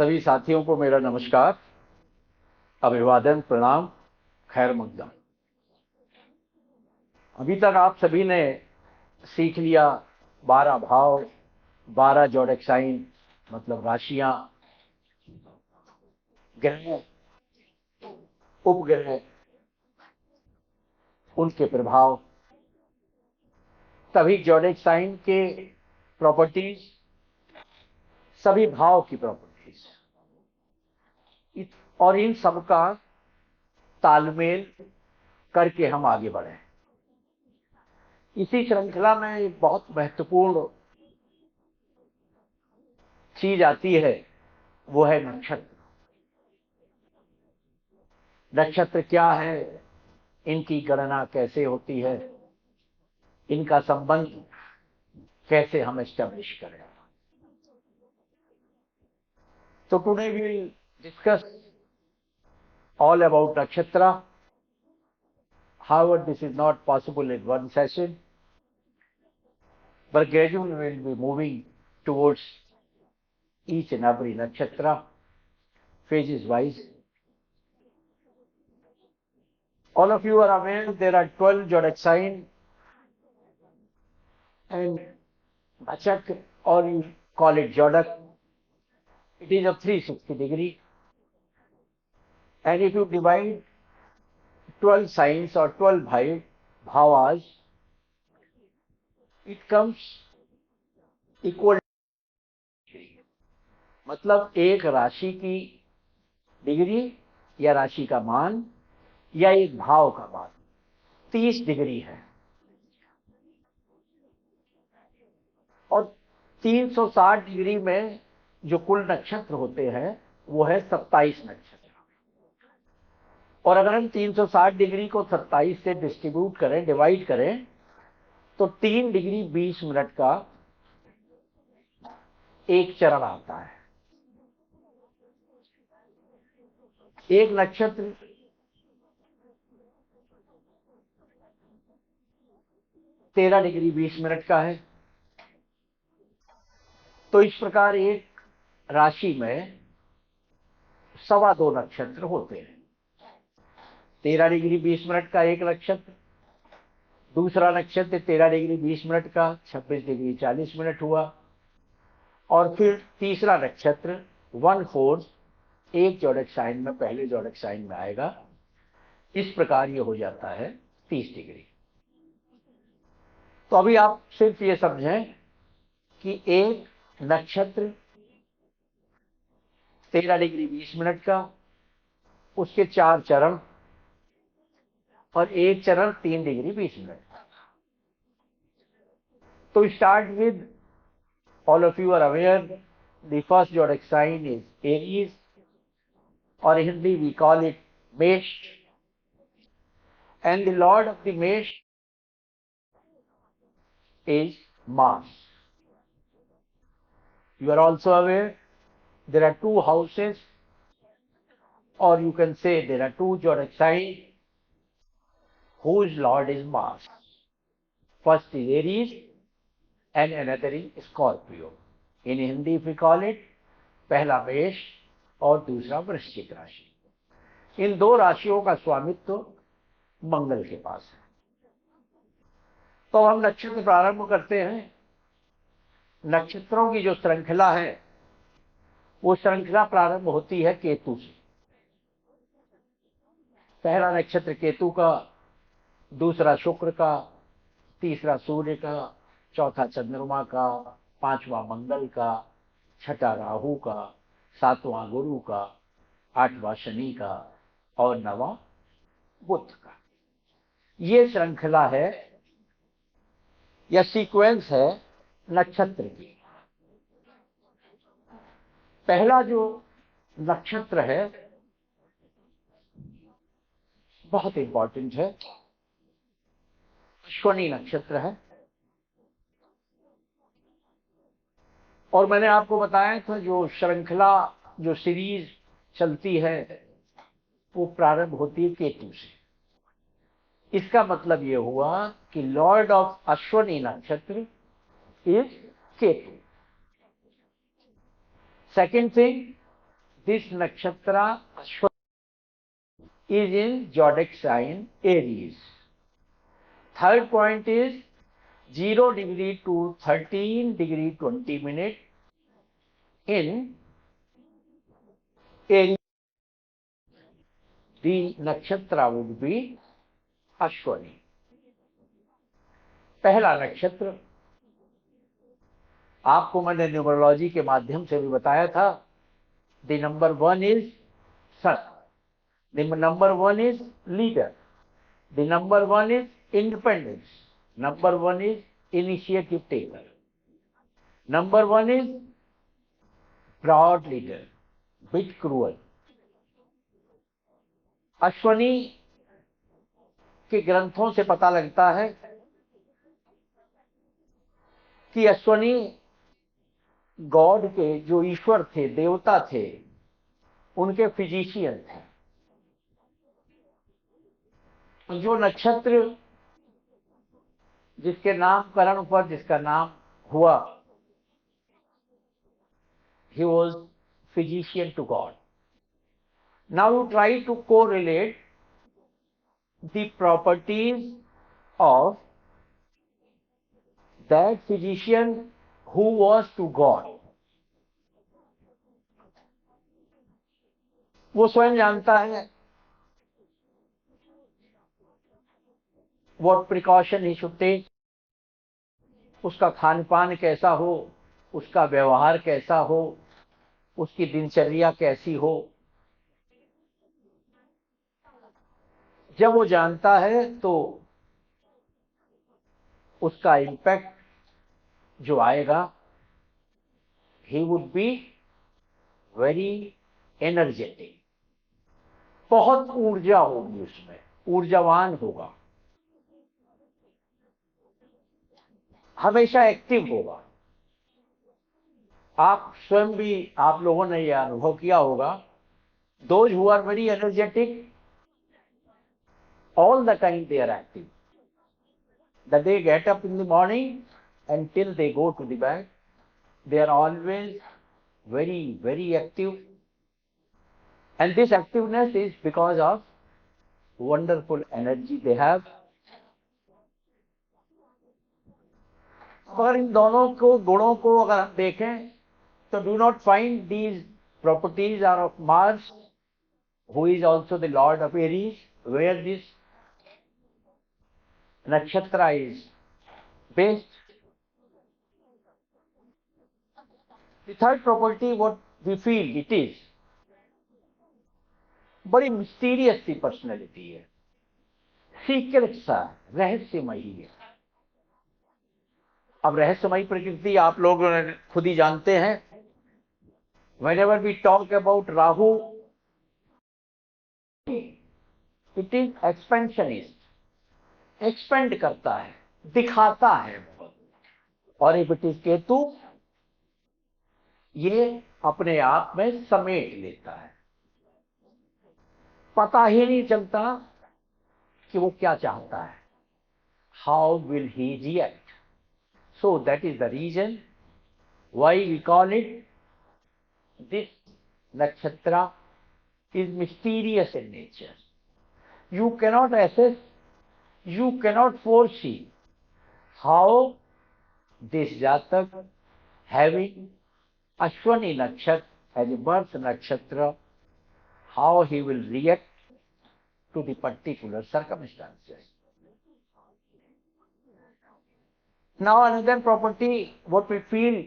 सभी साथियों को मेरा नमस्कार, अभिवादन, प्रणाम, खैर मकदम। अभी तक आप सभी ने सीख लिया 12 भाव, 12 जोड़क साइन मतलब राशियां, ग्रह, उपग्रह, उनके प्रभाव, सभी जोड़क साइन के प्रॉपर्टीज, सभी भाव की प्रॉपर्टीज और इन सब का तालमेल करके हम आगे बढ़े। इसी श्रृंखला में एक बहुत महत्वपूर्ण चीज आती है, वो है नक्षत्र। नक्षत्र क्या है, इनकी गणना कैसे होती है, इनका संबंध कैसे हम एस्टेब्लिश करें। So today we will discuss all about nakshatra. However, this is not possible in one session, but gradually we will be moving towards each and every nakshatra phases wise. All of you are aware there are 12 zodiac signs and Bachak, or you call it zodiac. It is of 360 degree, and if you divide 12 signs or 12 bhavas, it comes equal. मतलब एक राशि की degree या राशि का मान या एक भाव का मान 30 डिग्री है, और 360 डिग्री में जो कुल नक्षत्र होते हैं वो है 27 नक्षत्र। और अगर हम 360 डिग्री को 27 से डिस्ट्रीब्यूट करें, डिवाइड करें, तो 3 डिग्री 20 मिनट का एक चरण आता है। एक नक्षत्र 13 डिग्री 20 मिनट का है। तो इस प्रकार एक राशि में 2.25 नक्षत्र होते हैं। 13 डिग्री 20 मिनट का एक नक्षत्र, दूसरा नक्षत्र 13 डिग्री 20 मिनट का 26 डिग्री 40 मिनट हुआ, और फिर तीसरा नक्षत्र 1/4 एक जोड़क साइन में, पहले जोड़क साइन में आएगा। इस प्रकार ये हो जाता है 30 डिग्री। तो अभी आप सिर्फ ये समझें कि एक नक्षत्र 13 डिग्री 20 मिनट का, उसके 4 चरण, और एक चरण 3 डिग्री 20 मिनट का। तो start with, all of you are aware, the first zodiac sign is Aries, or in Hindi we call it Mesh, and the lord of the Mesh is Mars. You are also aware there are 2 houses, or you can say there are 2 zodiac signs whose lord is Mars. First is Aries and another is Scorpio. In Hindi we call it पहला मेष और दूसरा वृश्चिक राशि। इन 2 राशियों का स्वामित्व मंगल के पास है। तो हम नक्षत्र प्रारंभ करते हैं। नक्षत्रों की जो श्रृंखला है वो श्रृंखला प्रारंभ होती है केतु से। पहला नक्षत्र केतु का, दूसरा शुक्र का, तीसरा सूर्य का, चौथा चंद्रमा का, पांचवा मंगल का, छठा राहु का, सातवां गुरु का, आठवां शनि का, और नवा बुध का। ये श्रृंखला है या सीक्वेंस है नक्षत्र की। पहला जो नक्षत्र है बहुत इंपॉर्टेंट है, अश्विनी नक्षत्र है। और मैंने आपको बताया था जो श्रृंखला, जो सीरीज चलती है वो प्रारंभ होती है केतु से। इसका मतलब ये हुआ कि लॉर्ड ऑफ अश्विनी नक्षत्र is Ketu. Second thing, this nakshatra is in zodiac sign Aries. Third point is 0 degree to 13 degree 20 minutes in Aries. The nakshatra would be Ashwani. पहला नक्षत्र आपको मैंने न्यूमरोलॉजी के माध्यम से भी बताया था. The number 1 is sun. The number 1 is leader. The number 1 is independence. Number 1 is initiative taker. Number 1 is proud leader, bit cruel. Ashwini के ग्रंथों से पता लगता है कि अश्वनी गॉड के जो ईश्वर थे, देवता थे, उनके फिजिशियन थे. जो नक्षत्र जिसके नामकरण पर जिसका नाम हुआ, he was physician to God. Now you try to correlate the properties of that physician who was to God. वो स्वयं जानता है what precaution he should take. उसका खान पान कैसा हो, उसका व्यवहार कैसा हो, उसकी दिनचर्या कैसी हो. जब वो जानता है तो उसका इम्पैक्ट जो आएगा, he would be very energetic. बहुत ऊर्जा होगी उसमें, ऊर्जावान होगा, हमेशा एक्टिव होगा. आप स्वयं भी, आप लोगों ने यह अनुभव किया होगा, those who are very energetic, all the time they are active. That they get up in the morning until they go to the bed, they are always very, very active. And this activeness is because of wonderful energy they have. अगर इन दोनों को गुणों को अगर हम देखें तो do not find these properties are of Mars, who is also the lord of Aries, where this nakshatra is based. The third property, what we feel it is, बड़ी मिस्टीरियस सी पर्सनैलिटी है, सीक्रेट सा, रहस्यमयी है. अब रहस्यमयी प्रकृति आप लोग खुद ही जानते हैं. Whenever we talk about Rahu, it is expansionist, expand करता है, दिखाता है बहुत. और if it is केतु, ये अपने आप में समेट लेता है. पता ही नहीं चलता कि वो क्या चाहता है. How will he react? So that is the reason why we call it, this nakshatra is mysterious in nature. You cannot assess, you cannot foresee how this jatak having Ashwani nakshatra as a birth nakshatra, how he will react to the particular circumstances. Now another property, what we feel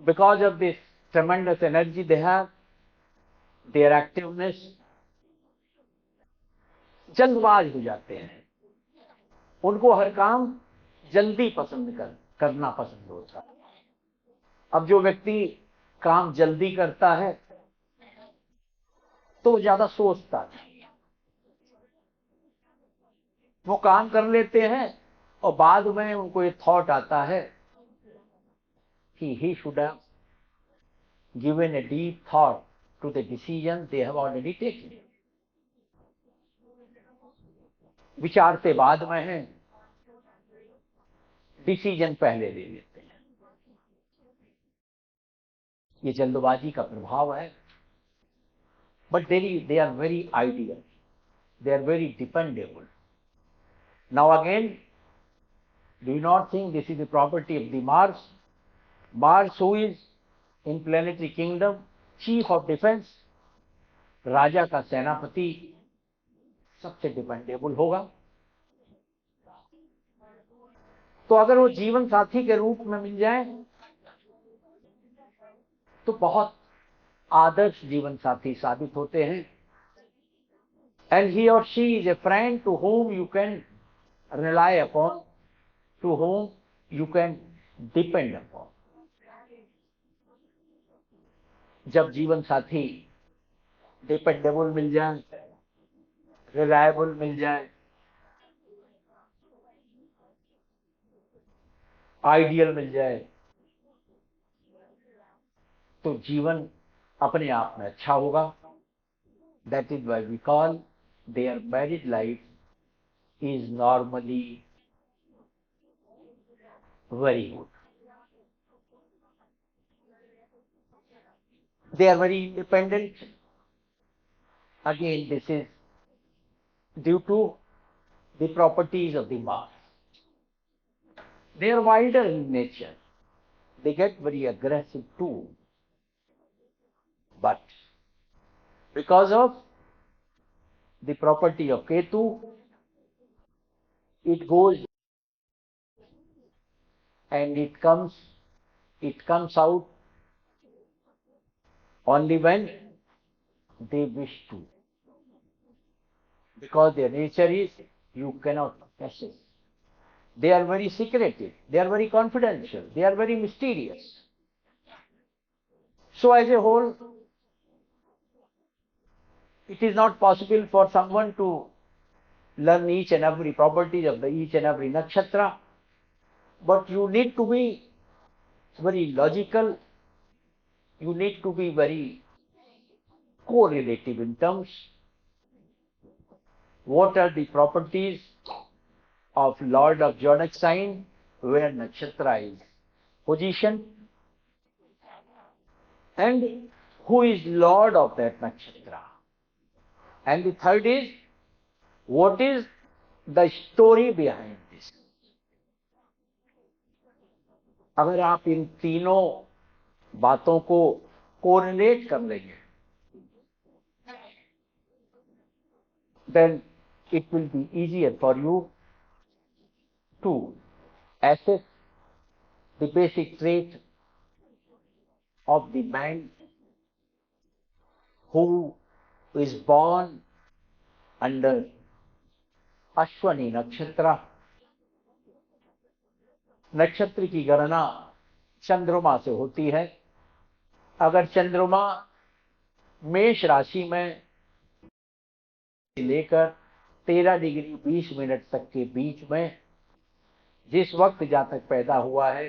because of this tremendous energy they have, their activeness, जल्दबाज हो जाते हैं. उनको हर काम जल्दी करना पसंद होता है. अब जो व्यक्ति काम जल्दी करता है तो ज्यादा सोचता नहीं. वो काम कर लेते हैं और बाद में उनको ये थॉट आता है कि he should have given a deep thought to the decision they have already taken. विचारते बाद में हैं, डिसीजन पहले ले लेते हैं. ये जल्दबाजी का प्रभाव है. but they are very ideal. They are very dependable. Now again, do you not think this is the property of the Mars? Mars, who is in planetary kingdom, chief of defense, राजा का सेनापति, सबसे dependable होगा. तो अगर वो जीवन साथी के रूप में मिल जाए तो बहुत आदर्श जीवन साथी साबित होते हैं. And he or she is a friend to whom you can rely upon, to whom you can depend upon. जब जीवन साथी डिपेंडेबल मिल जाए, रिलायबल मिल जाए, आइडियल मिल जाए, तो जीवन अपने आप में अच्छा होगा. That is why we call their married life is normally very good. They are very independent. Again, this is due to the properties of the Mars. They are wilder in nature. They get very aggressive too. But because of the property of Ketu, it goes and it comes out only when they wish to. Because their nature is, you cannot possess. They are very secretive, they are very confidential, they are very mysterious. So as a whole, it is not possible for someone to learn each and every property of each and every nakshatra, but you need to be very logical, you need to be very correlative in terms. What are the properties of Lord of zodiac sign where nakshatra is positioned, and who is Lord of that nakshatra? And the third is, what is the story behind this? अगर आप इन तीनों बातों को correlate कर लेंगे, then it will be easier for you to assess the basic trait of the man who is born under Ashwani नक्षत्र. नक्षत्र की गणना चंद्रमा से होती है. अगर चंद्रमा मेष राशि में लेकर 13 डिग्री 20 मिनट तक के बीच में जिस वक्त जातक पैदा हुआ है,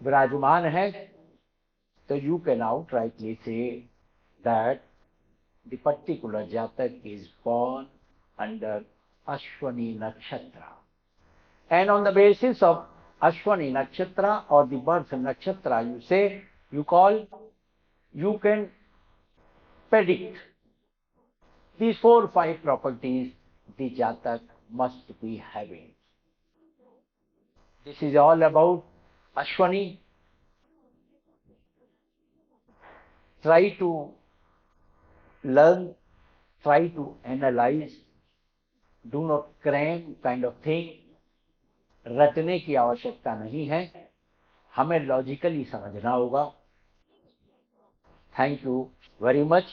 विराजमान है, तो you can outrightly say that the particular jatak is born under Ashwani Nakshatra. And on the basis of Ashwani Nakshatra or the birth Nakshatra, you can predict these 4 or 5 properties the jatak must be having. This is all about Ashwani. Try to learn, try to analyze, do not cram kind of thing. रटने की आवश्यकता नहीं है, हमें logically समझना होगा. Thank you very much.